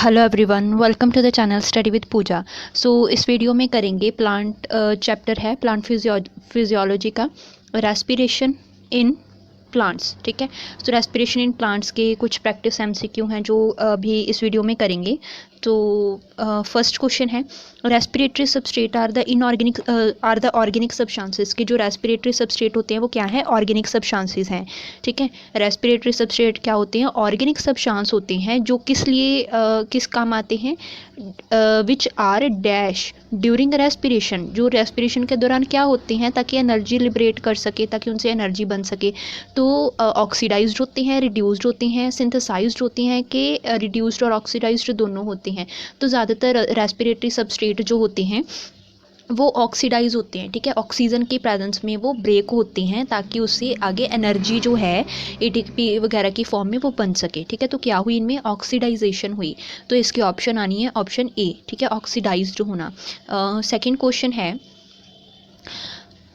Hello everyone, welcome to the channel study with Pooja. So इस video में करेंगे plant chapter है प्लांट फिजियोलॉजी का रेस्पिरेशन इन प्लांट्स। ठीक है, सो रेस्पिरेशन इन प्लांट्स के कुछ प्रैक्टिस एमसीक्यू हैं जो अभी इस वीडियो में करेंगे। तो फर्स्ट क्वेश्चन है, respiratory substrate are the organic substances. के जो रेस्पिरेटरी सबस्ट्रेट होते हैं वो क्या है? ऑर्गेनिक सब्सटेंसेस हैं। ठीक है, रेस्पिरेटरी सबस्ट्रेट क्या होते हैं? ऑर्गेनिक सब्सटेंस होते हैं जो किस लिए किस काम आते हैं? Which are dash during respiration. जो रेस्पिरेशन के दौरान क्या होते हैं ताकि एनर्जी लिबरेट कर सके, ताकि उनसे एनर्जी बन सके। तो ऑक्सीडाइज्ड होते हैं, रिड्यूस्ड होते हैं, सिंथेसाइज्ड होते हैं, कि रिड्यूस्ड और ऑक्सीडाइज्ड दोनों होते हैं। तो ज़्यादातर रेस्पिरेटरी सबस्ट्रेट जो होते हैं वो ऑक्सीडाइज होते हैं। ठीक है, ऑक्सीजन की प्रेजेंस में वो ब्रेक होते हैं ताकि उससे आगे एनर्जी जो है एटीपी वगैरह की फॉर्म में वो बन सके। ठीक है, तो क्या हुई? इनमें ऑक्सीडाइजेशन हुई। तो इसकी ऑप्शन आनी है ऑप्शन ए। ठीक है, ऑक्सीडाइज्ड होना। सेकंड क्वेश्चन है,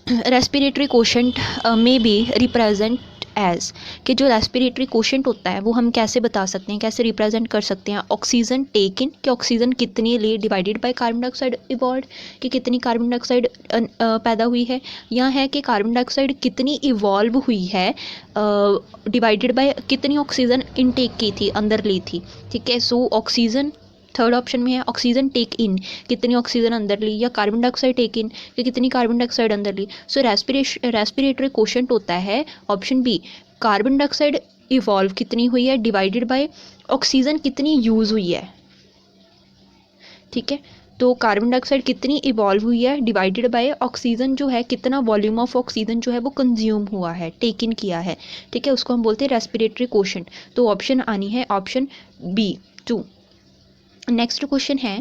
रेस्पिरेटरी कोशेंट में बी रिप्रेजेंट एज। कि जो रेस्पिरेटरी कोशेंट होता है वो हम कैसे बता सकते हैं, कैसे रिप्रेजेंट कर सकते हैं? ऑक्सीजन टेकन, कि ऑक्सीजन कितनी ली, divided by carbon dioxide evolve, कि कितनी कार्बन डाइऑक्साइड पैदा हुई है, या है कि कार्बन डाइऑक्साइड कितनी इवॉल्व हुई है डिवाइडेड बाय कितनी ऑक्सीजन इनटेक की थी, अंदर ली थी। ठीक है, सो ऑक्सीजन थर्ड ऑप्शन में है। ऑक्सीजन टेक इन, कितनी ऑक्सीजन अंदर ली, या कार्बन डाइऑक्साइड टेक इन, कि कितनी कार्बन डाइऑक्साइड अंदर ली। सो रेस्पिरेटरी कोशेंट होता है option B, carbon dioxide evolve कितनी हुई है डिवाइडेड बाय ऑक्सीजन कितनी यूज़ हुई है। ठीक है, तो कार्बन डाइऑक्साइड कितनी इवॉल्व हुई है डिवाइडेड बाय ऑक्सीजन जो है, कितना वॉल्यूम ऑफ ऑक्सीजन जो है वो कंज्यूम हुआ है, टेक इन किया है। ठीक है, उसको हम बोलते हैं रेस्पिरेटरी कोशेंट। तो ऑप्शन आनी है ऑप्शन बी 2। नेक्स्ट क्वेश्चन है,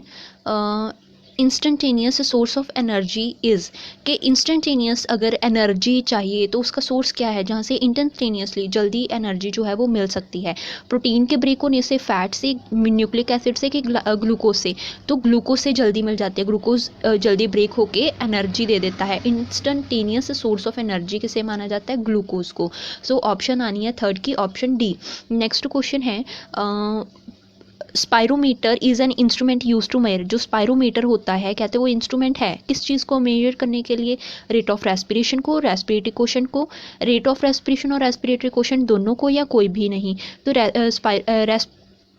instantaneous source of energy is. कि इंस्टेंटेनियस अगर एनर्जी चाहिए तो उसका सोर्स क्या है जहाँ से इंस्टेंटेनियसली जल्दी एनर्जी जो है वो मिल सकती है? प्रोटीन के ब्रेक होने से, फैट से, न्यूक्लिक एसिड से, कि ग्लूकोज से? तो ग्लूकोज से जल्दी मिल जाती है, ग्लूकोज जल्दी ब्रेक होके एनर्जी दे देता है। इंस्टेंटेनियस सोर्स ऑफ एनर्जी किसे माना जाता है? ग्लूकोज को। सो ऑप्शन आनी है थर्ड की, ऑप्शन डी। नेक्स्ट क्वेश्चन है, spirometer is an instrument use to measure. जो स्पायरोमीटर होता है कहते हैं वो इंस्ट्रूमेंट है किस चीज़ को मेजर करने के लिए? रेट ऑफ रेस्पिरेशन को, रेस्पिरेटरी कोशेंट को, रेट ऑफ रेस्पिरेशन और रेस्पिरेटरी कोशेंट दोनों को, या कोई भी नहीं? तो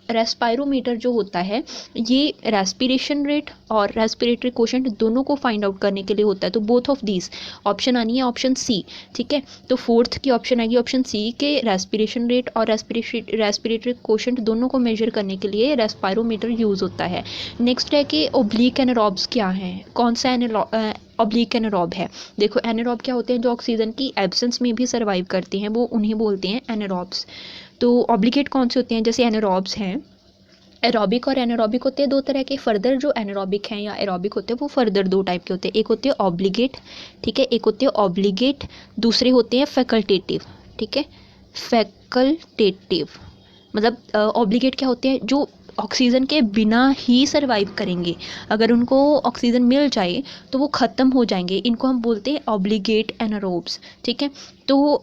रेस्पायरोमीटर जो होता है ये रेस्पिरेशन रेट और रेस्पिरेटरी कोशेंट दोनों को फाइंड आउट करने के लिए होता है। तो बोथ ऑफ दीज ऑप्शन आनी है ऑप्शन सी। ठीक है, तो फोर्थ की ऑप्शन आएगी ऑप्शन सी, के रेस्पिरेशन रेट और रेस्पिरेटरी कोशेंट दोनों को मेजर करने के लिए रेस्पायरोमीटर यूज़ होता है। नेक्स्ट है कि ओब्लीक एनारोब्स क्या हैं, कौन सा ऑब्लीक एनारोब है? देखो, एनारोब क्या होते हैं? जो ऑक्सीजन की एब्सेंस में भी सर्वाइव करते हैं वो उन्हें बोलते हैं एनारोब्स। तो ऑब्लिगेट कौन से होते हैं? जैसे एनारोब्स हैं, एरोबिक और एनारोबिक होते हैं दो तरह के। फर्दर जो एनारोबिक हैं या एरोबिक होते हैं वो फर्दर दो टाइप के होते हैं। एक होते हैं ऑब्लिगेट, ठीक है, एक होते हैं ऑब्लिगेट, दूसरे होते हैं फैकल्टेटिव। ठीक है, फैकल्टेटिव मतलब ऑब्लिगेट क्या होते हैं? जो ऑक्सीजन के बिना ही सरवाइव करेंगे, अगर उनको ऑक्सीजन मिल जाए तो वो ख़त्म हो जाएंगे, इनको हम बोलते हैं ऑब्लिगेट एनारोब्स। ठीक है, तो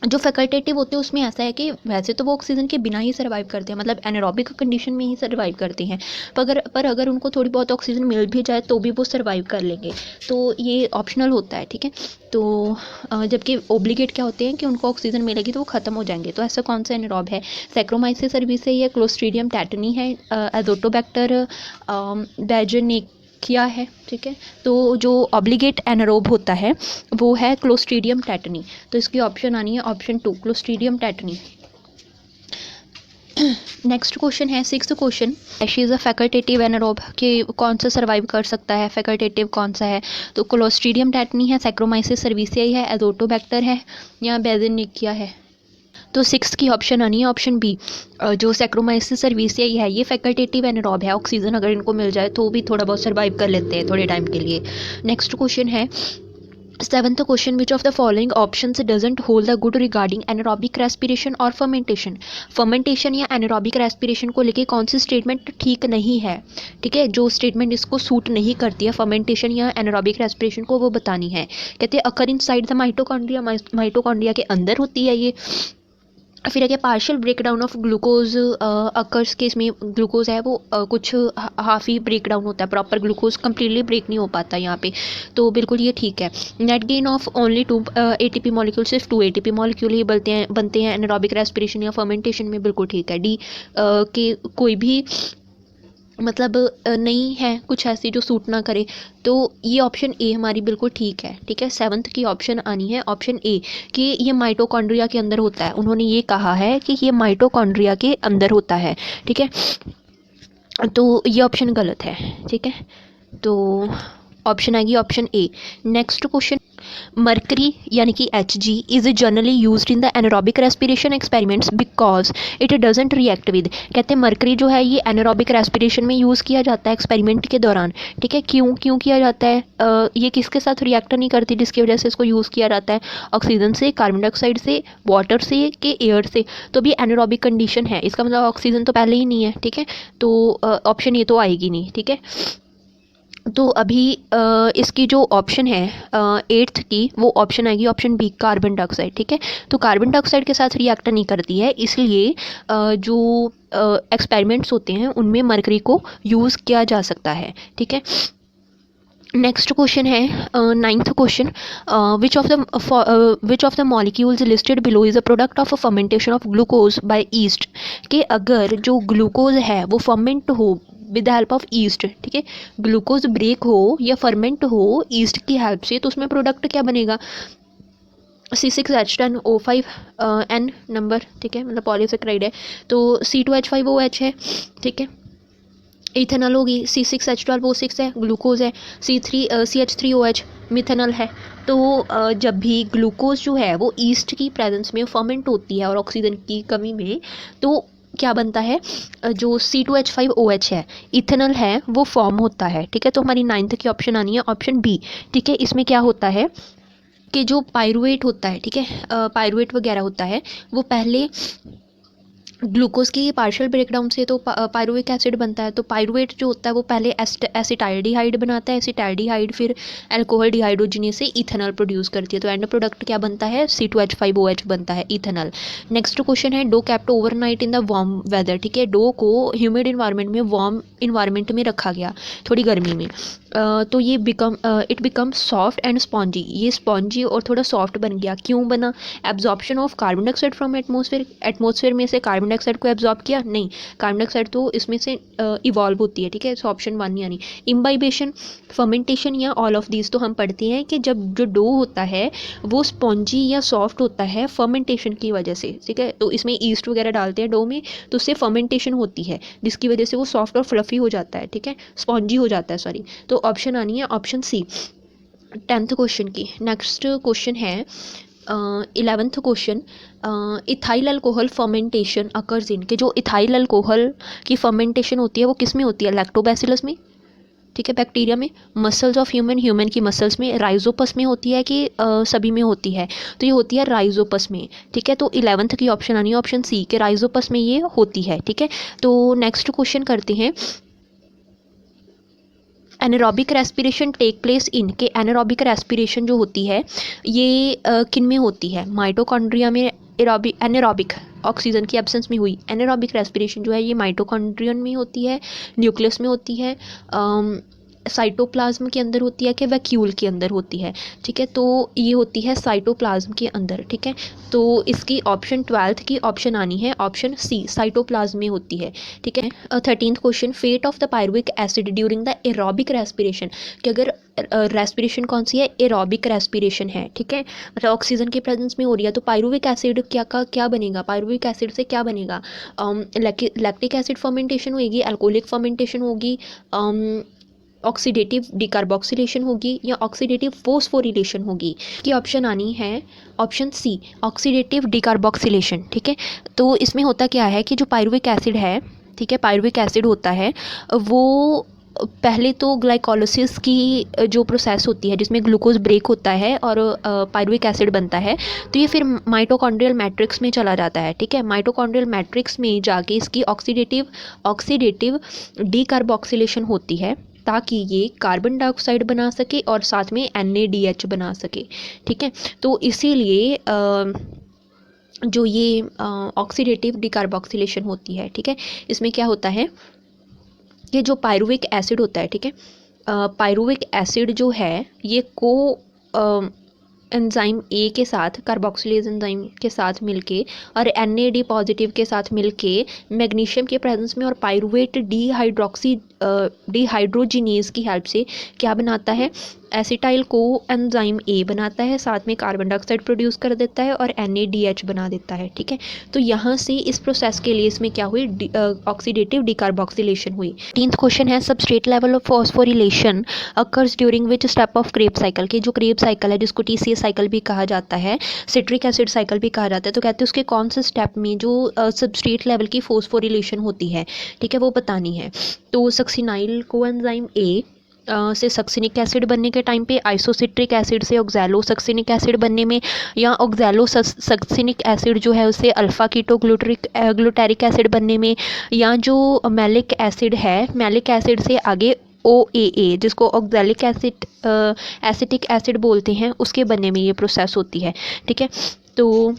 जो फैकल्टेटिव होते हैं उसमें ऐसा है कि वैसे तो वो ऑक्सीजन के बिना ही सर्वाइव करते हैं, मतलब एनारोबिक कंडीशन में ही सर्वाइव करते हैं, पर अगर उनको थोड़ी बहुत ऑक्सीजन मिल भी जाए तो भी वो सर्वाइव कर लेंगे। तो ये ऑप्शनल होता है। ठीक है, तो जबकि ओब्लिगेट क्या होते हैं कि उनको ऑक्सीजन मिलेगी तो वो ख़त्म हो जाएंगे। तो ऐसा कौन सा एनारोब है? सैक्रोमाइसिस सर्विसेज है, क्लोस्ट्रीडियम टेटनी है, एजोटोबैक्टर बेजनिकिया है। ठीक है, तो जो ऑब्लिगेट एनारोब होता है वो है क्लोस्ट्रीडियम टेटनी। तो इसकी ऑप्शन आनी है option 2, clostridium tetani. Next question है, sixth question, she is a facultative anaerobe. कि कौन सा सर्वाइव कर सकता है, फैकल्टेटिव कौन सा है? तो क्लोस्ट्रीडियम टेटनी है, सैक्रोमाइसिस सर्विसियाई है, एजोटोबैक्टर है, या बेजनिकिया है? तो सिक्स की ऑप्शन आनी है ऑप्शन बी। जो सैक्रोमाइसिस सर्विसियाई है ये फैकल्टेटिव एनारोब है, ऑक्सीजन अगर इनको मिल जाए तो भी थोड़ा बहुत सर्वाइव कर लेते हैं थोड़े टाइम के लिए। नेक्स्ट क्वेश्चन है, seventh question, which of the following options doesn't hold the good regarding anaerobic respiration और फर्मेंटेशन। फर्मेंटेशन या एनारोबिक रेस्पिरेशन को लेके कौन सी स्टेटमेंट ठीक नहीं है? ठीक है, जो स्टेटमेंट इसको सूट नहीं करती है फर्मेंटेशन या एनारोबिक रेस्पिरेशन को, वो बतानी है। कहते हैं occur inside the mitochondria, mitochondria के अंदर होती है ये, फिर आगे partial break down of glucose occurs के, इसमें ग्लूकोज है वो कुछ हाफ ही ब्रेक डाउन होता है, प्रॉपर ग्लूकोज कंप्लीटली ब्रेक नहीं हो पाता यहाँ पे, तो बिल्कुल ये ठीक है। Net gain of only 2 ATP molecule, सिर्फ 2 ATP मॉलिक्यूल ही बनते हैं एनारोबिक रेस्पिरेशन या फर्मेंटेशन में, बिल्कुल ठीक है। डी के कोई भी मतलब नहीं है कुछ ऐसी जो सूट ना करे, तो ये ऑप्शन ए हमारी बिल्कुल ठीक है। ठीक है, 7th की ऑप्शन आनी है ऑप्शन ए कि ये माइटोकॉन्ड्रिया के अंदर होता है, उन्होंने ये कहा है कि ये माइटोकॉन्ड्रिया के अंदर होता है। ठीक है, तो ये ऑप्शन गलत है। ठीक है, तो ऑप्शन आएगी option A. Next question, mercury यानी कि Hg is generally used in the anaerobic respiration experiments because it doesn't react with, कहते हैं मरकरी जो है ये एनारोबिक रेस्पिरेशन में यूज़ किया जाता है एक्सपेरिमेंट के दौरान। ठीक है, क्यों किया जाता है? ये किसके साथ रिएक्ट नहीं करती जिसकी वजह से इसको यूज़ किया जाता है? ऑक्सीजन से, कार्बन डाइऑक्साइड से, वाटर से, के एयर से। तो भी एनारोबिक कंडीशन है, इसका मतलब ऑक्सीजन तो पहले ही नहीं है। ठीक है, तो ऑप्शन ये तो आएगी नहीं। ठीक है, तो अभी इसकी जो ऑप्शन है 8th की, वो ऑप्शन आएगी ऑप्शन बी, कार्बन डाइऑक्साइड। ठीक है, तो कार्बन डाइऑक्साइड के साथ रिएक्ट नहीं करती है, इसलिए जो एक्सपेरिमेंट्स होते हैं उनमें मरकरी को यूज़ किया जा सकता है। ठीक है, नेक्स्ट क्वेश्चन है 9th question, which of the molecules listed below is a product of fermentation of glucose by yeast, कि अगर जो ग्लूकोज है वो फर्मेंट हो with the help of yeast. ठीक है, ग्लूकोज ब्रेक हो या फर्मेंट हो ईस्ट की हेल्प से, तो उसमें प्रोडक्ट क्या बनेगा? C6H10O5 N number. ठीक है, मतलब पॉलीसेक्राइड है, तो C2H5OH है। ठीक है, इथेनॉल होगी, C6H12O6 है, ग्लूकोज है, CH3OH मिथेनॉल है। तो जब भी ग्लूकोज जो है वो ईस्ट की प्रेजेंस में फर्मेंट होती है और ऑक्सीजन की कमी में, तो क्या बनता है? जो C2H5OH है, इथेनॉल है, वो फॉर्म होता है। ठीक है, तो हमारी 9th की ऑप्शन आनी है ऑप्शन बी। ठीक है, इसमें क्या होता है कि जो पायरुवेट होता है, ठीक है, पायरुवेट वगैरह होता है, वो पहले ग्लूकोज की पार्शियल ब्रेकडाउन से तो पायरुविक एसिड बनता है, तो पायरुवेट जो होता है वो पहले एसिटाइलडिहाइड बनाता है, एसिटाइलडिहाइड फिर अल्कोहल डिहाइड्रोजिनेज से इथेनॉल प्रोड्यूस करती है, तो एंड प्रोडक्ट क्या बनता है? C2H5OH बनता है, इथेनॉल। नेक्स्ट क्वेश्चन है, dough kept overnight in the warm weather. ठीक है, डो को ह्यूमिड इन्वायरमेंट में, वार्म इन्वायरमेंट में रखा गया थोड़ी गर्मी में, तो ये it become soft and spongy, ये स्पॉन्जी और थोड़ा सॉफ्ट बन गया। क्यों बना? Absorption of carbon dioxide from atmosphere में से कार्बन डाइऑक्साइड को एब्जॉर्ब किया? नहीं, कार्बन डाइऑक्साइड तो इसमें से इवॉल्व होती है। ठीक है, सो ऑप्शन 1 यानी इम्बाइबेशन, फर्मेंटेशन या ऑल ऑफ दीज। तो हम पढ़ते हैं कि जब जो डो होता है वो स्पॉन्जी या सॉफ्ट होता है फर्मेंटेशन की वजह से। ठीक है, तो इसमें ईस्ट वगैरह डालते हैं डो में, तो उससे फर्मेंटेशन होती है जिसकी वजह से वो सॉफ्ट और फ्लफी हो जाता है। ठीक है, स्पॉन्जी हो जाता है, सॉरी। तो ऑप्शन आनी है ऑप्शन सी 10th क्वेश्चन की। नेक्स्ट क्वेश्चन है 11th question, ethyl alcohol fermentation occurs in, के जो इथाइल अल्कोहल की फर्मेंटेशन होती है वो किस में होती है? लैक्टोबैसिलस में। ठीक है, बैक्टीरिया में। मसल्स ऑफ ह्यूमन की मसल्स में। राइजोपस में होती है कि सभी में होती है? तो ये होती है राइजोपस में। ठीक है, तो 11th की ऑप्शन आनी है ऑप्शन सी, के राइजोपस में ये होती है। ठीक है, तो नेक्स्ट क्वेश्चन करते हैं, anaerobic respiration take place in, के एनारोबिक रेस्पिरेशन जो होती है ये किन में होती है? माइटोकॉन्ड्रिया में एनारोबिक ऑक्सीजन की एब्सेंस में हुई एनारोबिक रेस्पिरेशन जो है ये माइटोकॉन्ड्रियन में होती है, न्यूक्लियस में होती है, साइटोप्लाज्म के अंदर होती है कि वैक्यूल के अंदर होती है? ठीक है, तो ये होती है साइटोप्लाज्म के अंदर। ठीक है, तो इसकी ऑप्शन 12th की ऑप्शन आनी है ऑप्शन सी, साइटोप्लाज्म में होती है। ठीक है, 13th question, fate of the pyruvic acid during the aerobic respiration, कि अगर रेस्पिरेशन कौन सी है? एरोबिक रेस्पिरेशन है। ठीक है, मतलब ऑक्सीजन की प्रेजेंस में हो रही है, तो पायरुविक एसिड क्या बनेगा? पायरुविक एसिड से क्या बनेगा? लैक्टिक एसिड फर्मेंटेशन होगी, अल्कोहलिक फर्मेंटेशन होगी, ऑक्सीडेटिव डिकार्बोक्सिलेशन होगी या ऑक्सीडेटिव फोस्फोरिलेशन होगी? की ऑप्शन आनी है ऑप्शन सी, ऑक्सीडेटिव डिकार्बोक्सिलेशन। ठीक है, तो इसमें होता क्या है कि जो पायरुविक एसिड है, ठीक है, पायरुविक एसिड होता है वो पहले तो ग्लाइकोलिसिस की जो प्रोसेस होती है जिसमें ग्लूकोज ब्रेक होता है और पायरुविक एसिड बनता है, तो ये फिर माइटोकॉन्ड्रियल मैट्रिक्स में चला जाता है। ठीक है, माइटोकॉन्ड्रियल मैट्रिक्स में जाके इसकी ऑक्सीडेटिव डिकार्बोक्सिलेशन होती है ताकि ये कार्बन डाइऑक्साइड बना सके और साथ में NADH बना सके। ठीक है, तो इसीलिए जो ये ऑक्सीडेटिव डिकार्बोक्सिलेशन होती है, ठीक है, इसमें क्या होता है कि जो पायरुविक एसिड होता है, ठीक है, पायरुविक एसिड जो है ये को एंजाइम ए के साथ, कार्बोक्सिलेज एंजाइम के साथ मिलके और NAD पॉजिटिव के साथ मिलके मैग्नीशियम के प्रेजेंस में और पायरुवेट डिहाइड्रोजिनेज की हेल्प से क्या बनाता है, एसिटाइल को एंजाइम ए बनाता है, साथ में कार्बन डाइऑक्साइड प्रोड्यूस कर देता है और NADH बना देता है, ठीक है। तो यहाँ से इस प्रोसेस के लिए इसमें क्या हुई, ऑक्सीडेटिव डिकार्बोक्सिलेशन हुई। 13th क्वेश्चन है substrate level of phosphorylation occurs during which step of Krebs cycle, के जो क्रेब साइकिल है जिसको TCA साइकिल भी कहा जाता है, सिट्रिक एसिड साइकिल भी कहा जाता है, तो कहते हैं उसके कौन से स्टेप में जो सबस्ट्रेट लेवल की फॉस्फोरिलेशन होती है, ठीक है, वो बतानी है। तो सक्सिनाइल कोएंजाइम ए से सक्सिनिक एसिड बनने के टाइम पे, आइसोसिट्रिक एसिड से ऑक्सैलो सक्सिनिक एसिड बनने में, या ऑक्सैलो सक्सिनिक एसिड जो है उससे अल्फा कीटो ग्लूटेरिक एसिड बनने में, या जो मैलिक एसिड है, मैलिक एसिड से आगे OAA जिसको ऑक्सैलिक एसिड एसिटिक एसिड बोलते हैं, उसके बनने में ये प्रोसेस होती है, ठीक है। तो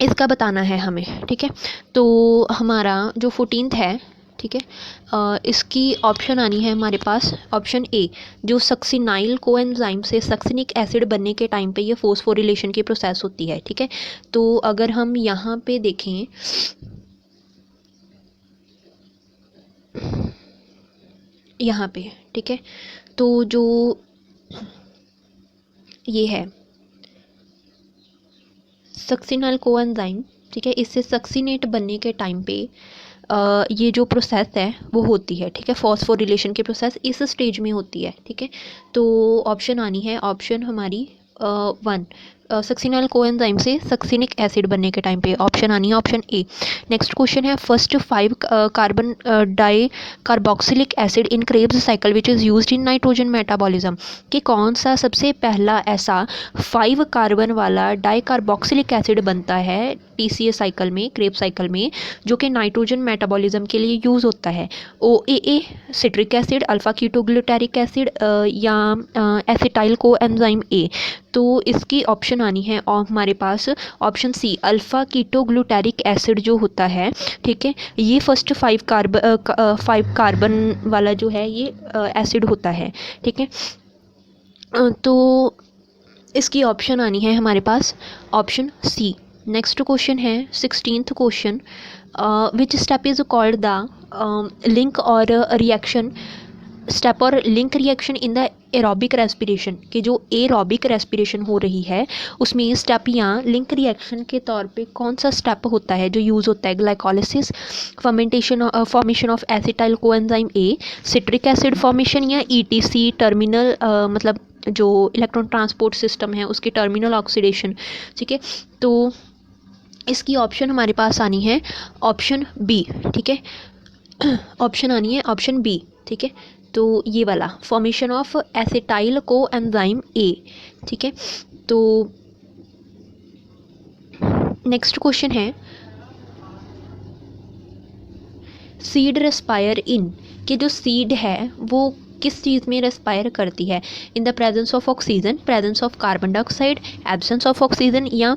इसका बताना है हमें, ठीक है। तो हमारा जो 14th है, ठीक है, इसकी ऑप्शन आनी है हमारे पास ऑप्शन ए, जो सक्सिनाइल कोएंजाइम से सक्सिनिक एसिड बनने के टाइम पे ये फॉस्फोरिलेशन की प्रोसेस होती है, ठीक है। तो अगर हम यहाँ पे देखें, यहाँ पे, ठीक है, तो जो ये है सक्सिनाइल कोएंजाइम, ठीक है, इससे सक्सिनेट बनने के टाइम पे ये जो प्रोसेस है वो होती है, ठीक है, फॉस्फोरिलेशन की प्रोसेस इस स्टेज में होती है, ठीक है। तो ऑप्शन आनी है ऑप्शन हमारी 1, सक्सिनाइल कोएंजाइम से सक्सिनिक एसिड बनने के टाइम पे, ऑप्शन आनी है ऑप्शन ए। नेक्स्ट क्वेश्चन है first 5 carbon di carboxylic acid in Krebs cycle which is used in nitrogen metabolism, कि कौन सा सबसे पहला ऐसा 5 कार्बन वाला डाई कार्बोक्सिलिक एसिड बनता है TCA साइकिल में, क्रेब साइकिल में, जो कि नाइट्रोजन मेटाबॉलिज्म के लिए यूज़ होता है। OAA citric acid, alpha ketoglutaric acid, या एसिटाइल को एंजाइम ए। तो इसकी ऑप्शन आनी है और हमारे पास option C, alpha ketoglutaric acid जो होता है, ठीक है, ये फर्स्ट 5 कार्बन वाला जो है ये एसिड होता है, ठीक है। तो इसकी ऑप्शन आनी है हमारे पास ऑप्शन सी। नेक्स्ट क्वेश्चन है 16th question, which step is called the link और रिएक्शन स्टेप और link reaction in the aerobic respiration, कि जो एरोबिक रेस्पिरेशन हो रही है उसमें स्टेप या लिंक रिएक्शन के तौर पे कौन सा स्टेप होता है जो यूज़ होता है, glycolysis, formation of acetyl coenzyme A, citric acid formation, या ETC टर्मिनल मतलब जो इलेक्ट्रॉन ट्रांसपोर्ट सिस्टम है उसकी टर्मिनल ऑक्सीडेशन, ठीक है। तो इसकी ऑप्शन हमारे पास आनी है ऑप्शन बी, ठीक है, ऑप्शन आनी है ऑप्शन बी, ठीक है। तो ये वाला formation of acetyl coenzyme ए, ठीक है। तो नेक्स्ट क्वेश्चन है सीड रेस्पायर इन, कि जो सीड है वो किस चीज़ में रेस्पायर करती है, in the presence of oxygen, presence of carbon dioxide, absence of oxygen, या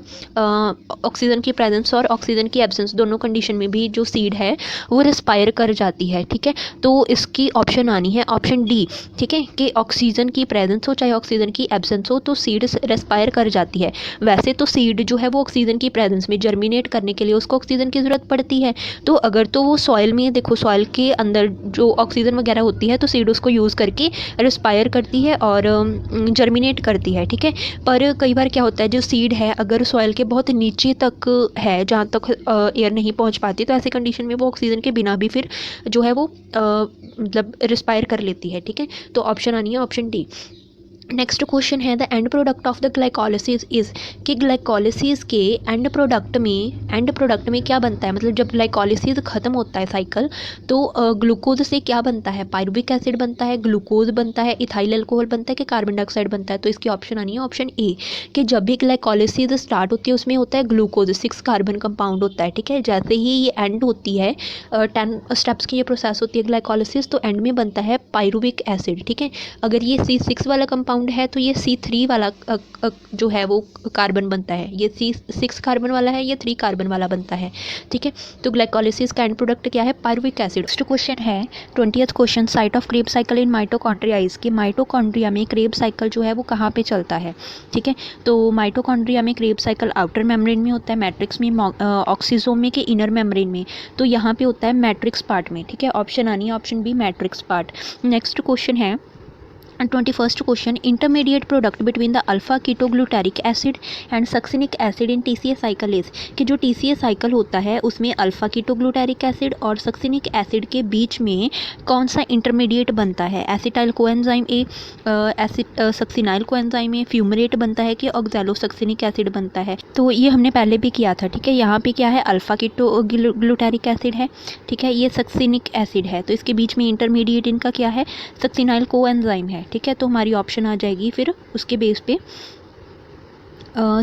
ऑक्सीजन की प्रेजेंस और ऑक्सीजन की एब्सेंस दोनों कंडीशन में भी जो सीड है वो रेस्पायर कर जाती है, ठीक है। तो इसकी ऑप्शन आनी है ऑप्शन डी, ठीक है, कि ऑक्सीजन की प्रेजेंस हो चाहे ऑक्सीजन की एब्सेंस हो तो सीड रेस्पायर कर जाती है। वैसे तो सीड जो है वो ऑक्सीजन की प्रेजेंस में जर्मिनेट करने के लिए उसको ऑक्सीजन की ज़रूरत पड़ती है, तो अगर तो वो सॉइल में, देखो सॉइल के अंदर जो ऑक्सीजन वगैरह होती है तो सीड उसको यूज़ करके रेस्पायर करती है और जर्मिनेट करती है, ठीक है। पर कई बार क्या होता है, जो सीड है अगर सॉइल के बहुत नीचे तक है जहाँ तक एयर नहीं पहुँच पाती, तो ऐसे कंडीशन में वो ऑक्सीजन के बिना भी फिर जो है वो मतलब रेस्पायर कर लेती है, ठीक है। तो ऑप्शन आनी है ऑप्शन डी। नेक्स्ट क्वेश्चन है the end product of the glycolysis is, कि ग्लाइकोलिसिस के एंड प्रोडक्ट में क्या बनता है, मतलब जब ग्लाइकोलिसिस ख़त्म होता है साइकिल तो ग्लूकोज से क्या बनता है, पायरुविक एसिड बनता है, ग्लूकोज बनता है, इथाइल अल्कोहल बनता है, कि कार्बन डाइऑक्साइड बनता है। तो इसकी ऑप्शन आनी है ऑप्शन ए, कि जब भी ग्लाइकोलिसिस स्टार्ट होती है उसमें होता है ग्लूकोज, 6 कार्बन कंपाउंड होता है, ठीक है। जैसे ही ये एंड होती है 10 स्टेप्स की ये प्रोसेस होती है ग्लाइकोलिसिस, तो एंड में बनता है पायरुविक एसिड, ठीक है। अगर ये C6 वाला कंपाउंड है तो ये C3 वाला जो है वो कार्बन बनता है, ये C6 कार्बन वाला है, ये 3 कार्बन वाला बनता है, ठीक है। तो ग्लाइकोलिसिस का एंड प्रोडक्ट क्या है, पायरुविक एसिड। नेक्स्ट क्वेश्चन है 20th question, site of Krebs cycle in mitochondria is, कि माइटोकॉन्ड्रिया में क्रेब साइकिल जो है वो कहाँ पे चलता है, ठीक है। तो माइटोकॉन्ड्रिया में क्रेब साइकिल आउटर मेम्ब्रेन में होता है, मैट्रिक्स में, ऑक्सीजोम में, के इनर मेम्ब्रेन में, तो यहाँ पे होता है मैट्रिक्स पार्ट में, ठीक है। ऑप्शन आनी है option B matrix part. Next question है 21st question, intermediate product between the alpha ketoglutaric acid and succinic acid in TCA cycle is, कि जो TCA साइकिल होता है उसमें अल्फा कीटोग्लूटारिक एसिड और सक्सिनिक एसिड के बीच में कौन सा इंटरमीडिएट बनता है, acetyl coenzyme A, succinyl coenzyme A, fumarate बनता है कि ऑक्सैलोसक्सिनिक एसिड बनता है। तो ये हमने पहले भी किया था, ठीक है। यहाँ पे क्या है, अल्फा कीटोग्लूटारिक एसिड है, ठीक है, ये सक्सिनिक एसिड है, तो इसके बीच में इंटरमीडिएट इनका क्या है, सक्सिनाइल कोएंजाइम है, ठीक है। तो हमारी ऑप्शन आ जाएगी फिर उसके बेस पे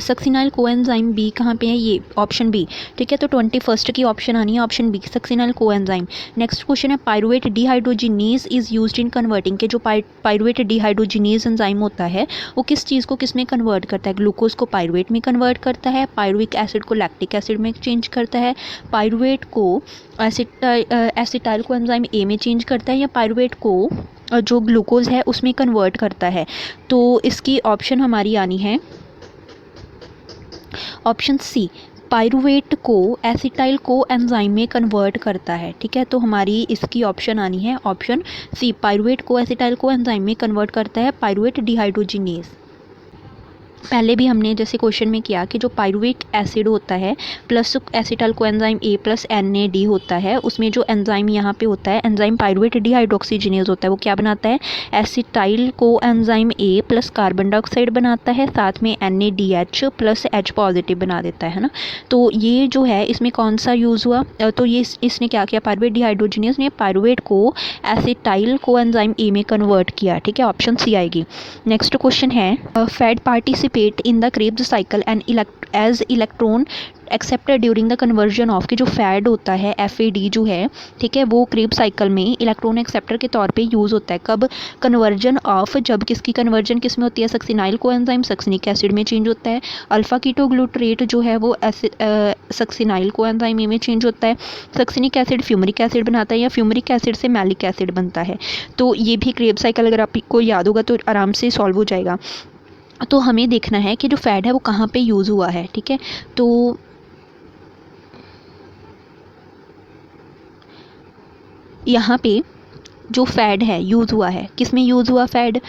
सक्सिनाइल कोएंजाइम बी कहाँ पे है, ये ऑप्शन बी, ठीक है। तो 21st की ऑप्शन आनी है option B, succinyl coenzyme. Next question है pyruvate dehydrogenase is used in converting, के जो पायरुवेट डिहाइड्रोजिनेज एंजाइम होता है वो किस चीज़ को किस में कन्वर्ट करता है, ग्लूकोज को पायरुवेट में कन्वर्ट करता है, पायरुविक एसिड को लैक्टिक एसिड में चेंज करता है, पायरुवेट को एसिटाइल कोएंजाइम ए में चेंज करता है, या पायरुवेट को जो ग्लूकोज है उसमें कन्वर्ट करता है। तो इसकी ऑप्शन हमारी आनी है ऑप्शन सी, पायरुवेट को एसिटाइल को एंजाइम में कन्वर्ट करता है, ठीक है। तो हमारी इसकी ऑप्शन आनी है ऑप्शन सी, पायरुवेट को एसिटाइल को एंजाइम में कन्वर्ट करता है पायरुवेट डिहाइड्रोजिनेज। पहले भी हमने जैसे क्वेश्चन में किया कि जो पायरुविक एसिड होता है प्लस एसिटाइल कोएंजाइम ए प्लस NAD होता है, उसमें जो एंजाइम यहाँ पे होता है एंजाइम पायरुवेट डिहाइड्रोक्सीजिनेज होता है, वो क्या बनाता है, एसिटाइल कोएंजाइम ए प्लस कार्बन डाइऑक्साइड बनाता है, साथ में NADH प्लस H पॉजिटिव बना देता है ना। तो ये जो है इसमें कौन सा यूज़ हुआ, तो ये इसने क्या किया, पायरुवेट डिहाइड्रोजिनेज ने पायरुवेट को एसिटाइल कोएंजाइम ए में कन्वर्ट किया, ठीक है। ऑप्शन सी आएगी। नेक्स्ट क्वेश्चन है FAD participate in the Krebs cycle and as electron accepted during the conversion of, कि जो फैड होता है FAD जो है, ठीक है, वो क्रेब साइकिल में इलेक्ट्रॉन एक्सेप्टर के तौर पे यूज़ होता है कब, कन्वर्जन ऑफ, जब किसकी कन्वर्जन किस में होती है, सक्सिनाइल कोएंजाइम सक्सिनिक एसिड में चेंज होता है, अल्फा कीटोग्लूटरेट जो है वो सक्सिनाइल कोएंजाइम में चेंज होता है, सक्सिनिक एसिड फ्यूमरिक एसिड बनाता है, या फ्यूमरिक एसिड से मैलिक एसिड बनता है। तो ये भी क्रेब साइकिल अगर आपको याद होगा तो आराम से सॉल्व हो जाएगा। तो हमें देखना है कि जो फैड है वो कहाँ पे यूज़ हुआ है, ठीक है। तो यहाँ पे जो फैड है यूज़ हुआ है, किस में यूज़ हुआ फैड,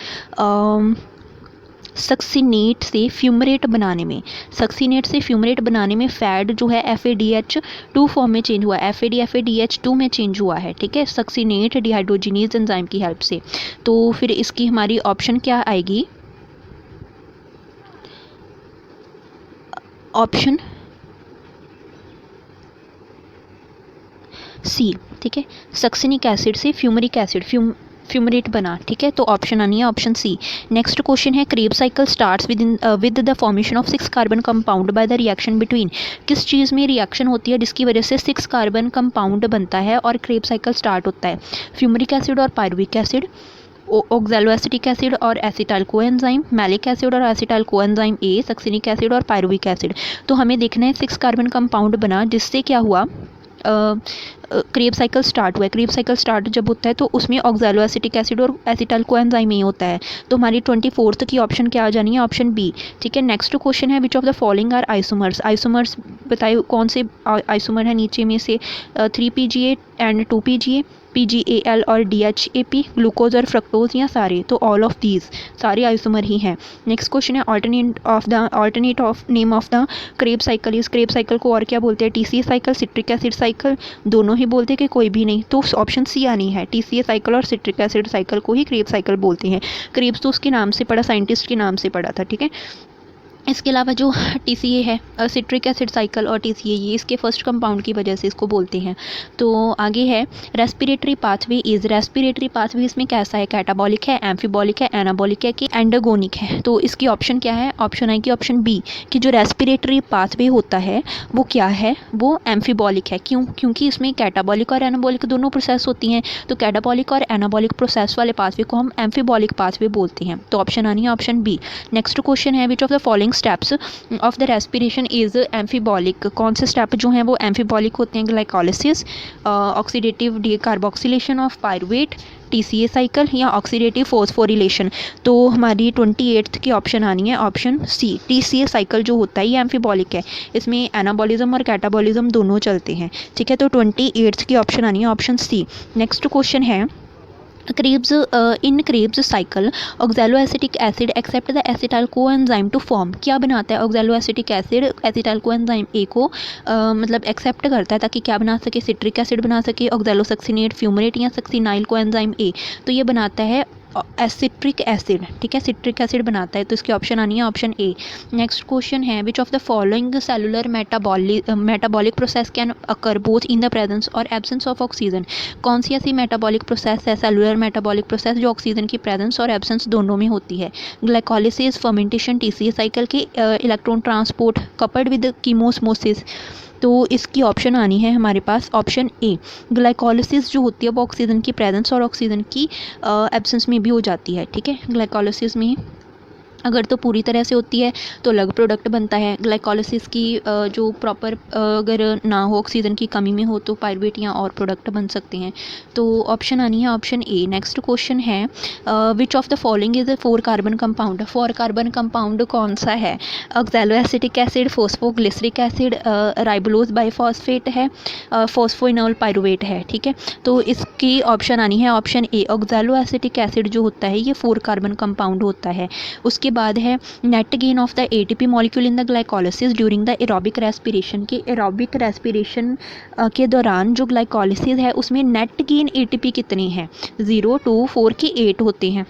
सक्सिनेट से फ्यूमरेट बनाने में, सक्सिनेट से फ्यूमरेट बनाने में फैड जो है FADH2 फॉर्म में चेंज हुआ है, FADH2 में चेंज हुआ है, ठीक है, सक्सिनेट डिहाइड्रोजिनेज एंजाइम की हेल्प से। तो फिर इसकी हमारी ऑप्शन क्या आएगी, ऑप्शन सी, ठीक है, सक्सिनिक एसिड से फ्यूमरिक एसिड फ्यूमरेट बना, ठीक है। तो ऑप्शन आनी है ऑप्शन सी। नेक्स्ट क्वेश्चन है Krebs cycle starts with the formation of 6 carbon compound by the reaction between, किस चीज़ में रिएक्शन होती है जिसकी वजह से 6 कार्बन कंपाउंड बनता है और क्रेब साइकिल स्टार्ट होता है, फ्यूमरिक एसिड और पायरुविक एसिड, ऑक्सैलोएसिटिक एसिड और एसिटाइल कोएंजाइम, मैलिक एसिड और एसिटाइल कोएंजाइम ए, सक्सिनिक एसिड और पायरुविक एसिड। तो हमें देखना है 6 कार्बन कंपाउंड बना जिससे क्या हुआ, क्रेब साइकिल स्टार्ट हुआ है। क्रेब साइकिल स्टार्ट जब होता है तो उसमें ऑक्सैलोएसिटिक एसिड और एसिटाइल कोएंजाइम ही होता है। तो हमारी 24th की ऑप्शन क्या आ जानी है, ऑप्शन बी, ठीक है। नेक्स्ट क्वेश्चन है which of the following are isomers, isomers बताइए कौन से आइसोमर है नीचे में से, 3PGA एंड 2PGA, PGAL और DHAP, ग्लूकोज और फ्रक्टोज, या सारे, तो ऑल ऑफ दीज सारे आइसोमर ही हैं। नेक्स्ट क्वेश्चन है alternate of name of the Kreb cycle इस, क्रेब साइकिल को और क्या बोलते हैं, TCA cycle, citric acid cycle, दोनों ही बोलते हैं कि कोई भी नहीं, तो ऑप्शन सी आनी है, TCA साइकिल और सिट्रिक एसिड साइकिल को ही क्रेब साइकिल बोलते हैं। क्रेब्स तो उसके नाम से पढ़ा, साइंटिस्ट के नाम से पढ़ा था, ठीक है। इसके अलावा जो TCA है सिट्रिक एसिड साइकिल और TCA ये इसके फर्स्ट कंपाउंड की वजह से इसको बोलते हैं। तो आगे है respiratory pathway is, respiratory pathway इसमें कैसा है, कैटाबॉलिक है, एम्फीबॉलिक है, एनाबॉलिक है कि एंडोगोनिक है। तो इसकी ऑप्शन क्या है, ऑप्शन है कि ऑप्शन बी कि जो रेस्पिरेटरी पाथवे होता है वो क्या है, वो एम्फीबॉलिक है। क्यों, क्योंकि इसमें कैटाबॉलिक और एनाबॉलिक दोनों प्रोसेस होती हैं। तो कैटाबॉलिक और एनाबॉलिक प्रोसेस वाले पाथवे को हम एम्फीबॉलिक पाथवे बोलते हैं। तो ऑप्शन आनी है ऑप्शन बी। नेक्स्ट क्वेश्चन है which of the following steps of the respiration is amphibolic, कौन से स्टेप जो हैं वो एम्फीबॉलिक होते हैं, glycolysis, oxidative decarboxylation of pyruvate, TCA cycle या ऑक्सीडेटिव फॉस्फोरिलेशन। तो हमारी 28th की ऑप्शन आनी है ऑप्शन सी, TCA साइकिल जो होता है ये एम्फीबॉलिक है, इसमें एनाबॉलिज्म और कैटाबॉलिज्म दोनों चलते हैं। ठीक है, तो 28th की ऑप्शन आनी है ऑप्शन सी। नेक्स्ट क्वेश्चन है Krebs in Krebs cycle oxaloacetic acid accept the acetyl coenzyme to form, क्या बनाता है oxaloacetic acid acetyl coenzyme A को मतलब एक्सेप्ट करता है ताकि क्या बना सके, सिट्रिक एसिड बना सके, ऑक्सैलोसक्सिनेट, फ्यूमरेट या सक्सिनाइल कोएंजाइम A। तो ये बनाता है एसिट्रिक एसिड, ठीक है, सिट्रिक एसिड बनाता है। तो इसकी ऑप्शन आनी है ऑप्शन ए। नेक्स्ट क्वेश्चन है which of the following cellular metabolic process can occur both in the presence और एब्सेंस ऑफ ऑक्सीजन, कौन सी ऐसी मेटाबॉलिक प्रोसेस है, सेलुलर मेटाबॉलिक प्रोसेस जो ऑक्सीजन की प्रेजेंस और एब्सेंस दोनों में होती है। ग्लाइकोलिसिस, फर्मेंटेशन, TCA साइकिल के इलेक्ट्रॉन ट्रांसपोर्ट कपल्ड विद कीमोस्मोसिस। तो इसकी ऑप्शन आनी है हमारे पास ऑप्शन ए। ग्लाइकोलिसिस जो होती है वो ऑक्सीजन की प्रेजेंस और ऑक्सीजन की एब्सेंस में भी हो जाती है। ठीक है, ग्लाइकोलिसिस में अगर तो पूरी तरह से होती है तो अलग प्रोडक्ट बनता है, ग्लाइकोलिसिस की जो प्रॉपर अगर ना हो, ऑक्सीजन की कमी में हो तो पायरुवेट या और प्रोडक्ट बन सकते हैं। तो ऑप्शन आनी है ऑप्शन ए। नेक्स्ट क्वेश्चन है which of the following is 4 carbon compound, 4 carbon compound कौन सा है, oxaloacetic acid, phosphoglyceric acid, ribulose biphosphate है, फॉस्फोइनोल पायरुवेट है। ठीक है, तो इसकी ऑप्शन आनी है ऑप्शन ए। ऑक्सैलोएसिटिक एसिड जो होता है ये 4 कार्बन कंपाउंड होता है। उसके बाद है net gain of the ATP molecule in the glycolysis during the aerobic respiration, के एरोबिक रेस्पिरेशन के दौरान जो ग्लाइकोलिसिस है उसमें नेट गेन ATP कितने हैं, 0, 2, 4 की 8 होते हैं।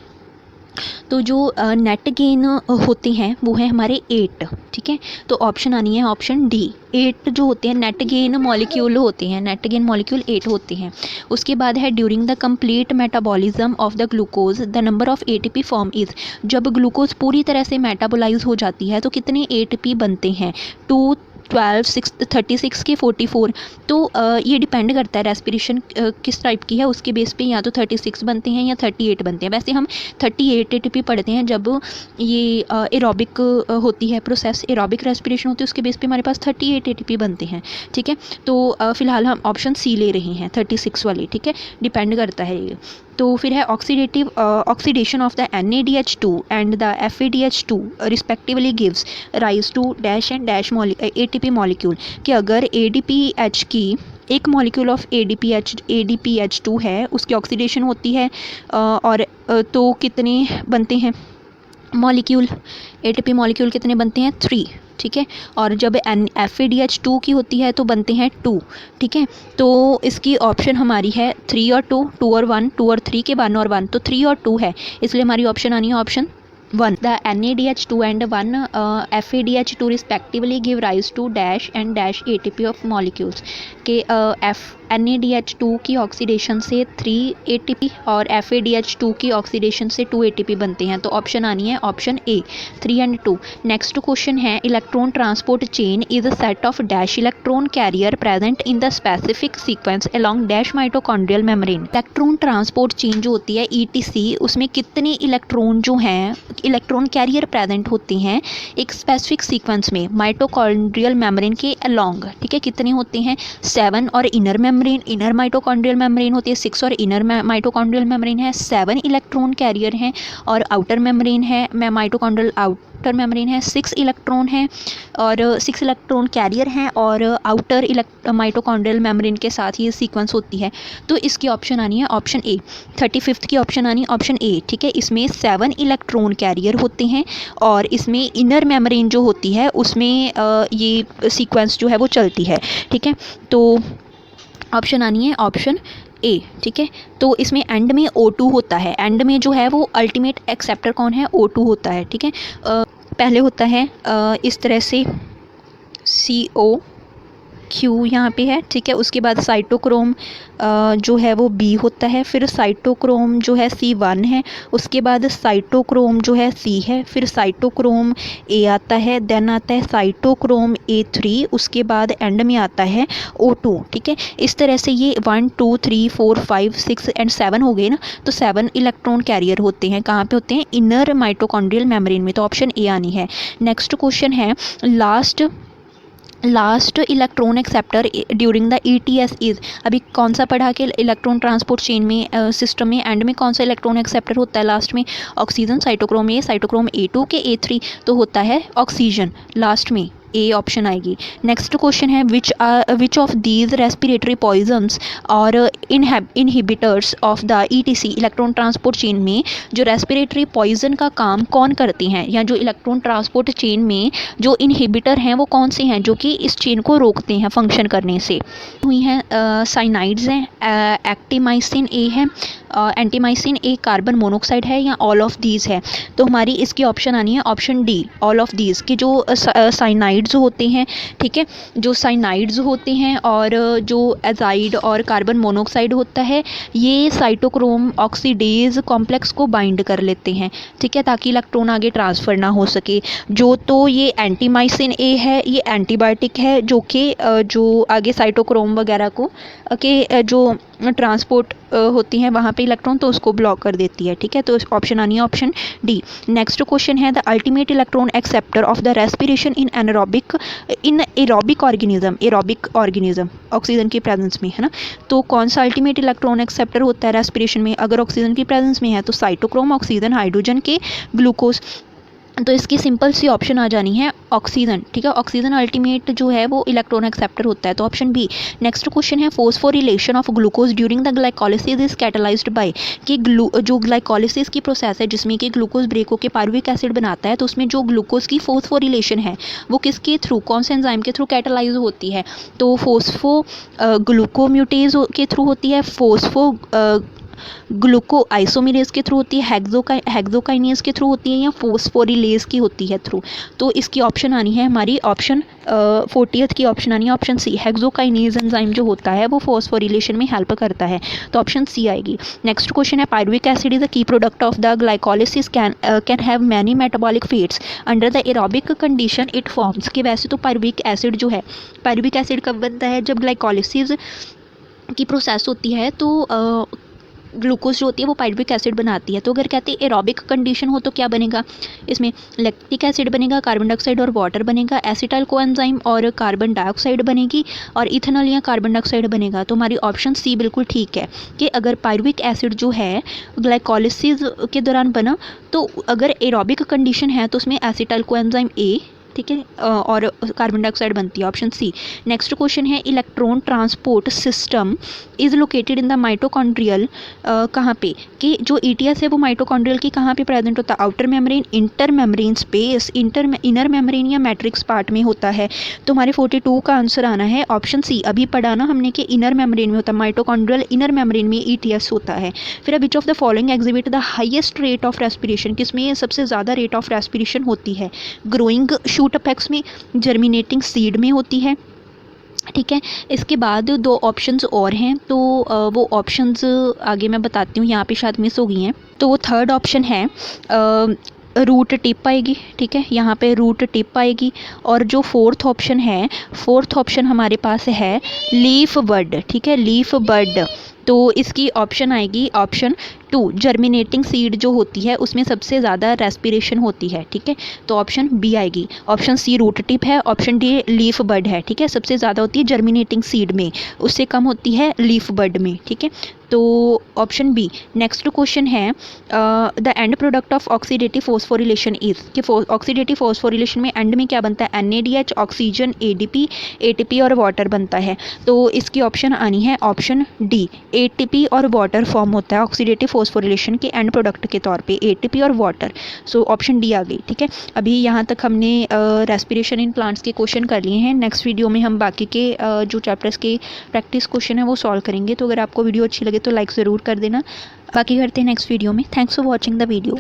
तो जो नेट गेन होते हैं वो है हमारे 8। ठीक है, तो ऑप्शन आनी है ऑप्शन डी, 8 जो होते हैं नेट गेन मॉलिक्यूल होते हैं, नेट गेन मॉलिक्यूल 8 होते हैं। उसके बाद है during the complete metabolism of the glucose the number of ATP form is, जब ग्लूकोज पूरी तरह से मेटाबोलाइज हो जाती है तो कितने ATP बनते हैं, 2, 12, 6, 36 के 44। तो ये डिपेंड करता है रेस्पिरेशन किस टाइप की है उसके बेस पे, या तो 36 बनते हैं या 38 बनते हैं। वैसे हम 38 ATP पढ़ते हैं जब ये एरोबिक होती है प्रोसेस, एरोबिक रेस्पिरेशन होती है उसके बेस पे हमारे पास 38 ATP बनते हैं। ठीक है, तो फिलहाल हम ऑप्शन सी ले रहे हैं 36 वाली। ठीक है, डिपेंड करता है ये। तो फिर है oxidation of the NADH2 and the FADH2 respectively gives rise to dash and dash ATP molecule, कि अगर ADPH की एक मॉलिक्यूल ऑफ ADPH2 है उसकी ऑक्सीडेशन होती है और तो कितने बनते हैं मॉलिक्यूल, ATP मॉलिक्यूल कितने बनते हैं, 3। ठीक है, और जब FADH2 की होती है तो बनते हैं 2। ठीक है, तो इसकी ऑप्शन हमारी है 3 और 2, 2 और 1, 2 और 3 के 1 और 1, तो 3 और 2 है, इसलिए हमारी ऑप्शन आनी है option 1। The NADH2 and 1 FADH2 respectively give rise to dash and dash ATP of molecules, के NADH2 की ऑक्सीडेशन से 3 ATP और FADH2 की ऑक्सीडेशन से 2 ATP बनते हैं। तो ऑप्शन आनी है option A, 3 and 2। Next question है electron transport chain is a set of dash electron carrier present in the specific sequence along dash mitochondrial membrane. Electron transport chain जो होती है ETC, उसमें कितने इलेक्ट्रॉन जो हैं इलेक्ट्रॉन कैरियर प्रेजेंट होते हैं एक स्पेसिफिक सीक्वेंस में माइटोकॉन्ड्रियल मेम्ब्रेन के अलोंग। ठीक है, कितने होते हैं, 7, और inner membrane, inner mitochondrial membrane होती है 6 और इनर माइटोकॉन्ड्रियल मेम्ब्रेन है 7 इलेक्ट्रॉन कैरियर हैं, और आउटर मेम्ब्रेन है माइटोकॉन्ड्रियल आउटर मेम्ब्रेन है 6 इलेक्ट्रॉन है और 6 इलेक्ट्रॉन कैरियर हैं और आउटर माइटोकॉन्ड्रियल मेम्ब्रेन के साथ ये सीक्वेंस होती है। तो इसकी ऑप्शन आनी है ऑप्शन ए, 35th की ऑप्शन आनी ऑप्शन ए। ठीक है, इसमें 7 इलेक्ट्रॉन कैरियर होते हैं और इसमें इनर मेम्ब्रेन जो होती है उसमें ये सीक्वेंस जो है वो चलती है। ठीक है, तो ऑप्शन आनी है ऑप्शन ए। ठीक है, तो इसमें एंड में O2 होता है, एंड में जो है वो अल्टीमेट एक्सेप्टर कौन है, O2 होता है। ठीक है, पहले होता है इस तरह से CO Q यहाँ पे है, ठीक है। उसके बाद साइटोक्रोम जो है वो B होता है, फिर साइटोक्रोम जो है C1 है, उसके बाद साइटोक्रोम जो है C है, फिर साइटोक्रोम A आता है, देन आता है साइटोक्रोम A3, उसके बाद एंड में आता है O2, ठीक है। इस तरह से ये 1 2 3 4 5 6 एंड 7 हो गए ना, तो 7 इलेक्ट्रॉन कैरियर होते हैं। कहाँ पे होते हैं? इनर माइटोकॉन्ड्रियल मेम्ब्रेन में, तो ऑप्शन ए आनी है। नेक्स्ट क्वेश्चन है, last electron acceptor during the ETS is, अभी कौन सा पढ़ा के इलेक्ट्रॉन ट्रांसपोर्ट चेन में सिस्टम में एंड में कौन सा इलेक्ट्रॉन एक्सेप्टर होता है लास्ट में? Oxygen, cytochrome A, cytochrome A2 के A3, तो होता है ऑक्सीजन लास्ट में, ए ऑप्शन आएगी। नेक्स्ट क्वेश्चन है, which of these respiratory poisons और inhibitors of the ETC electron transport chain में जो रेस्पिरेटरी पॉइजन का काम कौन करते हैं, या जो इलेक्ट्रॉन ट्रांसपोर्ट चेन में जो इनहिबिटर हैं वो कौन से हैं जो कि इस चेन को रोकते हैं फंक्शन करने से? हुई हैं साइनाइड्स हैं, एक्टिमाइसिन ए है, एंटीमाइसिन ए कार्बन मोनोक्साइड है, या ऑल ऑफ दीज है? तो हमारी इसकी ऑप्शन आनी है option D, all of these, कि जो साइनाइड्स होते हैं, ठीक है, जो साइनाइड्स होते हैं और जो एजाइड और कार्बन मोनोक्साइड होता है, ये साइटोक्रोम ऑक्सीडेज कॉम्प्लेक्स को बाइंड कर लेते हैं, ठीक है, ताकि इलेक्ट्रॉन आगे ट्रांसफ़र ना हो सके। जो तो ये एंटीमाइसिन ए है, ये एंटीबायोटिक है जो कि जो आगे साइटोक्रोम वगैरह को के जो ट्रांसपोर्ट होती हैं वहाँ पे इलेक्ट्रॉन, तो उसको ब्लॉक कर देती है, ठीक है। तो ऑप्शन आनी है ऑप्शन डी। नेक्स्ट क्वेश्चन है, the ultimate electron acceptor of the respiration in aerobic organism, oxygen की प्रेजेंस में, है ना। तो कौन सा अल्टीमेट इलेक्ट्रॉन एक्सेप्टर होता है रेस्पिरेशन में अगर ऑक्सीजन की प्रेजेंस में है? तो साइटोक्रोम, ऑक्सीजन, हाइड्रोजन के ग्लूकोज, तो इसकी सिंपल सी ऑप्शन आ जानी है ऑक्सीजन, ठीक है। ऑक्सीजन अल्टीमेट जो है वो इलेक्ट्रॉन एक्सेप्टर होता है, तो ऑप्शन बी। नेक्स्ट क्वेश्चन है, phosphorylation of glucose during the glycolysis is catalysed by, कि जो ग्लाइकोलिसिस की प्रोसेस है जिसमें कि ग्लूकोज ब्रेक होकर पायरुविक एसिड बनाता है, तो उसमें जो ग्लूकोज की फोस्फोरिलेशन है वो किसके थ्रू, कौन से एंजाइम के थ्रू कैटलाइज होती है? तो फोस्फो ग्लूकोम्यूटेज के थ्रू होती है, फोस्फो ग्लूको आइसोमेरेज के थ्रू होती है, हेक्सोकाइनेज के थ्रू होती है, या फोस्फोरिलेज की होती है थ्रू? तो इसकी ऑप्शन आनी है हमारी ऑप्शन 40th की ऑप्शन आनी है ऑप्शन सी। हेक्सोकाइनेज एंजाइम जो होता है वो फोस्फोरिलेशन में हेल्प करता है, तो ऑप्शन सी आएगी। नेक्स्ट क्वेश्चन है, pyruvic acid is the key product of the glycolysis can have many metabolic fates under the aerobic condition it forms, कि वैसे तो पायरुविक एसिड जो है, पायरुविक एसिड कब बनता है? जब ग्लाइकोलिसिस की प्रोसेस होती है तो ग्लूकोज जो होती है वो पायरुविक एसिड बनाती है। तो अगर कहते हैं एरोबिक कंडीशन हो तो क्या बनेगा इसमें? लैक्टिक एसिड बनेगा, कार्बन डाइऑक्साइड और वाटर बनेगा, एसिटाइल कोएंजाइम और कार्बन डाइऑक्साइड बनेगी, और इथेनॉल या कार्बन डाइऑक्साइड बनेगा। तो हमारी ऑप्शन सी बिल्कुल ठीक है कि अगर पायरुविक एसिड जो है ग्लाइकोलिसिस के दौरान बना, तो अगर एरोबिक कंडीशन है तो उसमें एसिटाइल कोएंजाइम ए, ठीक है, और कार्बन डाइऑक्साइड बनती है, ऑप्शन सी। नेक्स्ट क्वेश्चन है, electron transport system is located in the mitochondrial, कहाँ पे? कि जो ETS है वो माइटोकॉन्ड्रियल की कहाँ पे प्रेजेंट होता है? Outer membrane, inter membrane space, inner membrane या मैट्रिक्स पार्ट में होता है? तो हमारे 42 का आंसर आना है ऑप्शन सी। अभी पढ़ा ना हमने कि इनर मेम्ब्रेन में होता है, माइटोकॉन्ड्रियल इनर मेम्ब्रेन में ETS होता है। फिर विच of the following exhibit the highest rate of respiration, किसमें सबसे ज़्यादा रेट ऑफ रेस्पिरेशन होती है? ग्रोइंग शूट अपेक्स में, जर्मिनेटिंग सीड में होती है, ठीक है। इसके बाद 2 ऑप्शंस और हैं, तो वो ऑप्शंस आगे मैं बताती हूँ, यहाँ पे शायद मिस हो गई हैं। तो वो थर्ड ऑप्शन है रूट टिप आएगी, ठीक है, यहाँ पे रूट टिप आएगी। और जो फोर्थ ऑप्शन हमारे पास है लीफ बड, ठीक है, लीफ बड। तो इसकी ऑप्शन आएगी ऑप्शन 2, जर्मिनेटिंग सीड जो होती है उसमें सबसे ज़्यादा रेस्पिरेशन होती है, ठीक है। तो ऑप्शन बी आएगी। ऑप्शन सी रूट टिप है, ऑप्शन डी लीफ बड है, ठीक है। सबसे ज़्यादा होती है जर्मिनेटिंग सीड में, उससे कम होती है लीफ बड में, ठीक है। तो ऑप्शन बी। नेक्स्ट क्वेश्चन है, the end product of oxidative phosphorylation is, कि ऑक्सीडेटिव फोस्फोरिलेशन में एंड में क्या बनता है? NADH, ऑक्सीजन, ADP, ATP और वाटर बनता है। तो इसकी ऑप्शन आनी है ऑप्शन डी, ATP और वाटर फॉर्म होता है ऑक्सीडेटिव फोस्फोरिलेशन के एंड प्रोडक्ट के तौर पे, ATP और वाटर। सो ऑप्शन डी आ गई, ठीक है। अभी यहाँ तक हमने रेस्पिरेशन इन प्लांट्स के क्वेश्चन कर लिए हैं। नेक्स्ट वीडियो में हम बाकी के जो चैप्टर्स के प्रैक्टिस क्वेश्चन है वो सॉल्व करेंगे। तो अगर आपको वीडियो अच्छी लगे तो लाइक ज़रूर कर देना। बाकी करते हैं नेक्स्ट वीडियो में। Thanks for watching the video.